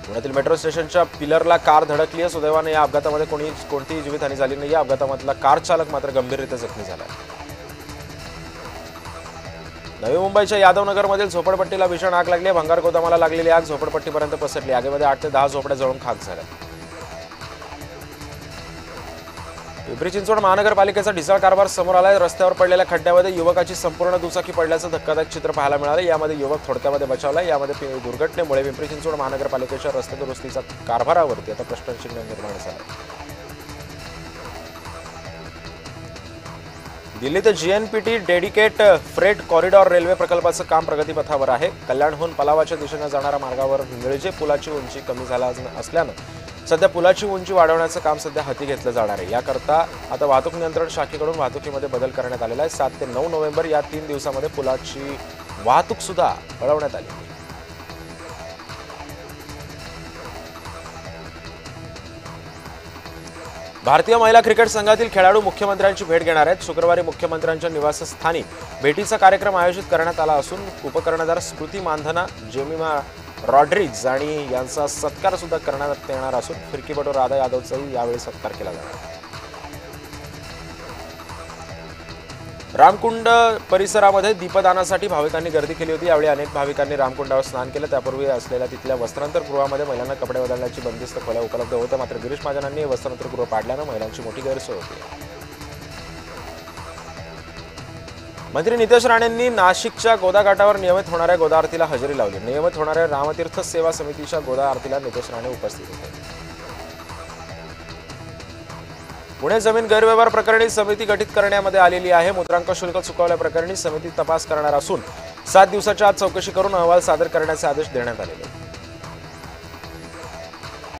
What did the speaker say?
पुण्यातील मेट्रो स्टेशनच्या पिलरला कार धडकली आहे। सुदैवाने या अपघातामध्ये कोणतीही जीवितहानी झाली नाही। या अपघातामधला कार चालक मात्र गंभीररीत्या जखमी झाला आहे। नवी मुंबईच्या यादवनगरमधील झोपडपट्टीला भीषण आग लागली आहे। भंगार गोदामाला लागलेली आग झोपडपट्टीपर्यंत पसरली। आगीमध्ये 8 ते 10 झोपड्या जळून खाक झाल्या। पिंपरी चिंचवड महानगरपालिकेचा ढिसाळ कारभार समोर आलाय। रस्त्यावर पडलेल्या खड्ड्यामध्ये युवकाची संपूर्ण दुचाकी पडल्याचं धक्कादायक चित्र पाहायला मिळालं। यामध्ये युवक थोडक्यामध्ये बचावलाय। यामध्ये दुर्घटनेमुळे पिंपरी चिंचवड महानगरपालिकेच्या रस्ते दुरुस्तीचा कारभारावरती आता प्रश्नचिन्ह निर्माण झालं। दिल्ली ते जीएनपीटी डेडिकेट फ्रेट कॉरिडॉर रेल्वे प्रकल्पाचं काम प्रगतीपथावर आहे। कल्याणहून पलावाच्या दिशेने जाणाऱ्या मार्गावर निळजे पुलाची उंची कमी झाला असल्यानं सध्या पुलाची उंची वाढवण्याचं काम सध्या हाती घेतलं जाणार आहे। याकरता आता वाहतूक नियंत्रण शाखेकडून वाहतुकीमध्ये बदल करण्यात आलेला आहे। 7 ते 9 नोव्हेंबर या 3 दिवसांमध्ये पुलाची वाहतूक सुद्धा वळवण्यात आली आहे। भारतीय महिला क्रिकेट संघातील खेळाडू मुख्यमंत्र्यांची भेट घेणार आहेत। शुक्रवारी मुख्यमंत्र्यांच्या निवासस्थानी भेटीचा कार्यक्रम आयोजित करण्यात आला असून उपकर्णधार स्मृती मानधना, जेमिमा रॉड्रिग्ज आणि यांचा सत्कार सुद्धा करण्यात येणार असून फिरकीपटू राधा यादवचाही यावेळी सत्कार केला जाणार आहे। रामकुंड परिसरामध्ये दीपदानासाठी भाविकांनी गर्दी केली होती। यावेळी अनेक भाविकांनी रामकुंडावर स्नान केलं। त्यापूर्वी असलेल्या तिथल्या वस्त्रांतर गृहामध्ये महिलांना कपडे बदलण्याची बंदिस्त खोल्या उपलब्ध होत्या। मात्र गिरीश महाजनांनी हे वस्त्रांतर गृह पाडल्यानं महिलांची मोठी गैरसोय होती। मंत्री नितेश राणेंनी नाशिकच्या गोदा घाटावर नियमित होणाऱ्या गोदा आरतीला हजेरी लावली। नियमित होणाऱ्या रामतीर्थ सेवा समितीच्या गोदा आरतीला नितेश राणे उपस्थित होते। पुणे जमीन गैरव्यवहार प्रकरणी समिती गठीत करण्यामध्ये आलेली आहे। मुद्रांक शुल्क चुकवल्याप्रकरणी समिती तपास करणार असून 7 दिवसाच्या आत चौकशी करून अहवाल सादर करण्याचे आदेश देण्यात आलेले आहेत।